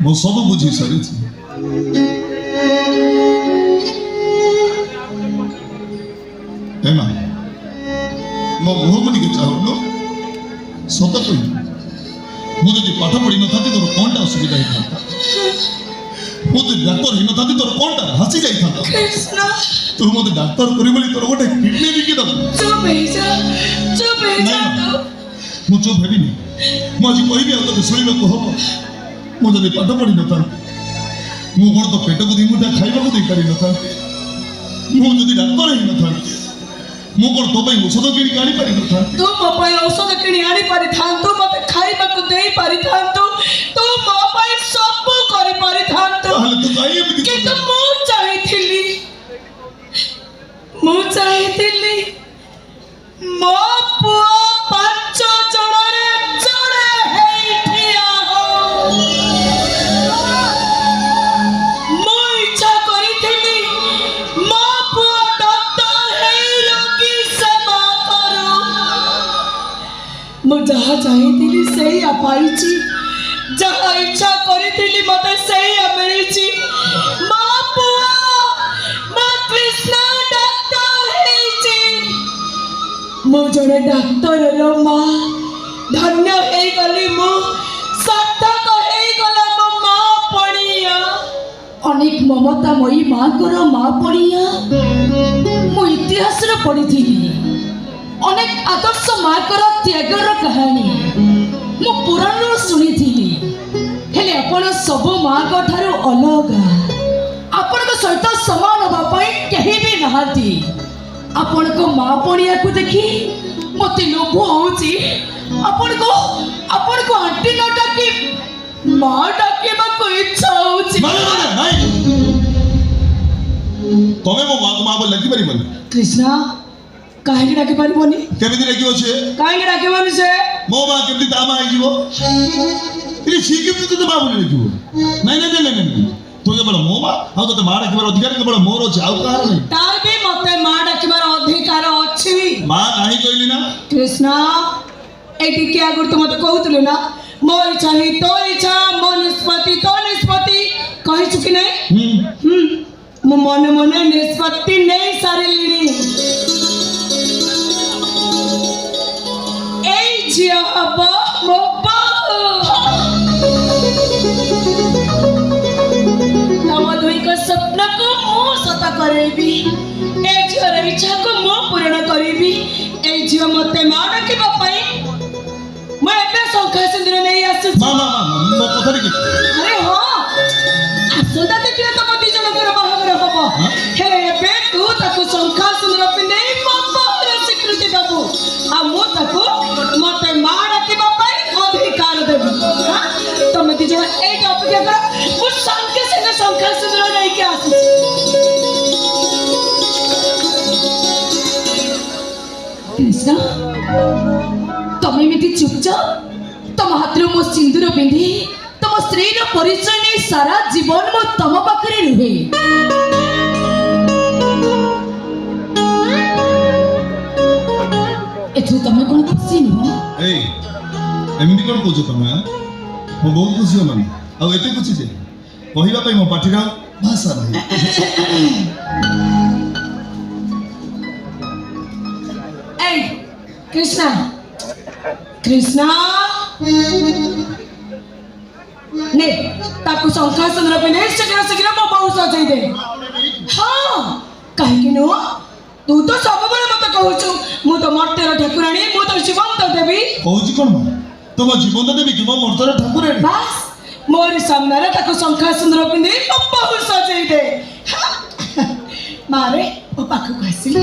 ମୁଁ ସବୁ ବୁଝି ସାରିଛି। ହେମା ମୋ ମୁହଁକୁ ଟିକେ ଚାହୁଁନୁ। ସତ କହିବି, ମୁଁ ଯଦି ପାଠ ପଢ଼ିନଥାନ୍ତି ତୋର କଣଟା ଅସୁବିଧା ହେଇଥାନ୍ତା? ମୁଁ ଯଦି ଡାକ୍ତର ହେଇନଥାନ୍ତି ତୋର କଣଟା ଭାସି ଯାଇଥାନ୍ତା? ତୁ ମୋତେ ଡାକ୍ତର କରିବୁ ବୋଲି ତୋର ଗୋଟେ କିଡନୀ ବିକି ଦେବୁ। ମୁଁ ଚୁପ୍ ହେବିନି। ମୁଁ ଆଜି କହିବି ଆଉ ତୋତେ ଶୁଣିବାକୁ ହବ। ମୁଁ ଯଦି ପାଠ ପଢ଼ିନଥାନ୍ତି ମୁଁ କ'ଣ ତ ପେଟକୁ ଦୁଇ ମୁଠା ଖାଇବାକୁ ଦେଇପାରିନଥାନ୍ତି? ମୁଁ ଯଦି ଡାକ୍ତର ହେଇନଥାନ୍ତି ମୁଁ କ'ଣ ତୋ ପାଇଁ ଔଷଧ କିଣିକି ଆଣିପାରିନଥାନ୍ତି? ତୁ ମୋ ପାଇଁ ଔଷଧ କିଣି ଆଣିପାରିଥାନ୍ତୁ, ମୋତେ ଖାଇବାକୁ ଦେଇପାରିଥାନ୍ତୁ, ତୁ ମୋ ପାଇଁ ସବୁ କରିପାରିଥାନ୍ତୁ। ତାହେଲେ ତୁ କାହିଁ ଏମିତି? କିନ୍ତୁ ମୁଁ ଚାହିଁଥିଲି ମୋ ପୁଅ 5 ଜଣରେ ଜଣେ ହେଇ ଠିଆ ହଉ। ମୁଁ ଇଚ୍ଛା କରିଥିଲି ମୋ ପୁଅ ଡକ୍ଟର ହେଇ ରୋଗୀ ସେବା କରୁ। ମୁଁ ଯାହା ଚାହିଁଥିଲି ସେଇଆ ପାଇଛି, ଯାହା ଇଚ୍ଛା କରିଥିଲି ମୋତେ ସେଇଆ ମିଳିଛି। ମୋ ପୁଅ ମୋ କୃଷ୍ଣ ଡାକ୍ତର ହେଇଛି। ମୁଁ ଜଣେ ଡାକ୍ତରର ମା। ଧନ୍ୟ ହେଇଗଲି ମୁଁ, ସାର୍ଥକ ହେଇଗଲା ମୋ ମା ପଡ଼ିଆ। ଅନେକ ମମତାମୟୀ ମାଙ୍କର ମା ପଡ଼ିଆ ମୁଁ ଇତିହାସରେ ପଢ଼ିଥିଲି। ଅନେକ ଆଦର୍ଶ ମାଙ୍କର ତ୍ୟାଗର କାହାଣୀ ମୁଁ ପୁରାଣରୁ ଶୁଣିଥିଲି। ହେଲେ ଆପଣ ସବୁ ମାଙ୍କ ଠାରୁ ଅଲଗା। ଆପଣଙ୍କ ସହିତ ସମାନ ହେବା ପାଇଁ କେହି ବି ନାହାନ୍ତି। ଆପଣଙ୍କ ମା ପଡ଼ିଆକୁ ଦେଖି ମୋତେ ଲୋଭ ହେଉଛି। ଆପଣଙ୍କୁ ଆଣ୍ଟି ନ ଡାକି ମା ଡାକିବାକୁ ଇଚ୍ଛା ହେଉଛି। ତମେ ମୋ ମାକୁ ମା ବୋଲି ଡାକିପାରିବନି? କୃଷ୍ଣ କାହିଁକି ଡାକି ପାରିବନି? କେମିତି ଡାକିବ ସେ? କାହିଁକି ଡାକିବନି ସେ? ମୋ ମା କେମିତି ତା ମା ହେଇଯିବ? ସିଏ କେମିତି ତୋତେ ମା ବୋଲି ଡାକିବ? ନାଇଁ ତୁ କେବଳ ମୋ ମା, ଆଉ ତୋତେ ମା ଡାକିବାର ଅଧିକାର କେବଳ ମୋର ଅଛି, ଆଉ କାହାର ନାହିଁ। ତାର ବି ମତେ ମା ଡାକିବାର ଅଧିକାର ଅଛି। ମା ନାହିଁ କହିଲି ନା? କୃଷ୍ଣ ଏଇ ଟିକେ ଆଗରୁ ତ ମତେ କହୁଥିଲୁ ନା, ମୋ ଇଚ୍ଛା ହିଁ ତୋ ଇଚ୍ଛା, ମୋ ନିଷ୍ପତ୍ତି ତୋ ନିଷ୍ପତ୍ତି କହିଛୁ କି ନାଇଁ? ମୁଁ ମନେ ମନେ ନିଷ୍ପତ୍ତି ନେଇ ସାରିଲିଣି। ଏଇ ଝିଅ ହବ ମୋ ବୋହୂ। ତମ ଦୁଇଙ୍କ ସ୍ୱପ୍ନକୁ ମୁଁ ସତ କରେଇବି। ଏ ଝିଅର ଇଚ୍ଛାକୁ ମୁଁ ପୂରଣ କରିବି। ଏଇ ଝିଅ ମତେ ମା ଡାକିବା ପାଇଁ ମୁଁ ଏବେ ଶଙ୍ଖା ସିନ୍ଦୁର ନେଇ ଆସୁଛି। ମୋ କଥାରେ କିଛି? ଆରେ ହଁ, ଆସନ୍ତା ତିଥିରେ ତମ 2 ଜଣଙ୍କର ବାହାଘର ହବ। ହେଲେ ଏବେ ତୁ ତାକୁ ଶଙ୍ଖା ସିନ୍ଦୁର ପିନ୍ଧେଇ ମୋ ବୋହୂର ସ୍ୱୀକୃତି ଦେବୁ, ଆଉ ମୁଁ ତାକୁ ମତେ ମା ଡାକିବା ପାଇଁ ଅଧିକାର ଦେବି। ତମେ 2 ଜଣ ଏଇଠି ଅପେକ୍ଷା କର, ମୁଁ ସାଙ୍ଗେ ସାଙ୍ଗେ ଶଙ୍ଖା ସିନ୍ଦୁର ନେଇକି ଆସୁଛି। କୃଷ୍ଣ ତମେ ଏମିତି ଚୁପଚାପ ତମ ହାତରୁ ମୋ ସିନ୍ଦୁର ପିନ୍ଧି ତମ ସ୍ତ୍ରୀର ପରିଚୟ ନେଇ ସାରା ଜୀବନ ମୁଁ ତମ ପାଖରେ ରୁହେ। ଏଥିରେ ତମେ କଣ ଖୁସି ନୁହଁ? ଏମିତି କଣ କହୁଛ ତମେ? ମୁଁ ବହୁତ ଖୁସି ମାନେ, ଆଉ ଏତେ ଖୁସି ଯେ କହିବା ପାଇଁ ମୋ ପାଟିର ଭାଷା ନାହିଁ। କୃଷ୍ଣ ନେ ତାକୁ ଶଙ୍ଖା ସିନ୍ଦୁର ପିନ୍ଧେଇ ଶୀଘ୍ର ମୋ ବୋହୂ ସଜେଇ ଦେ। ହଁ, କାହିଁକି ନୁହଁ? ତୁ ତ ସବୁବେଳେ ମତେ କହୁଛୁ ମୁଁ ତ ମର୍ତ୍ତ୍ୟର ଠାକୁରାଣୀ, ମୁଁ ତ ଜୀବନ୍ତ ଦେବୀ। କହୁଛି କଣ? ତମ ଜୀବନ୍ତ ଦେବୀ କି ମୋ ମର୍ତ୍ତ୍ୟର ଠାକୁରାଣୀ? ବାସ୍ ମୋରି ସାମ୍ନାରେ ତାକୁ ଶଙ୍ଖା ସିନ୍ଦୁର ପିନ୍ଧେଇ ମୋ ବୋହୂ ସଜେଇ ଦେ। ମାରେ ମୋ ପାଖକୁ ଆସିଲି।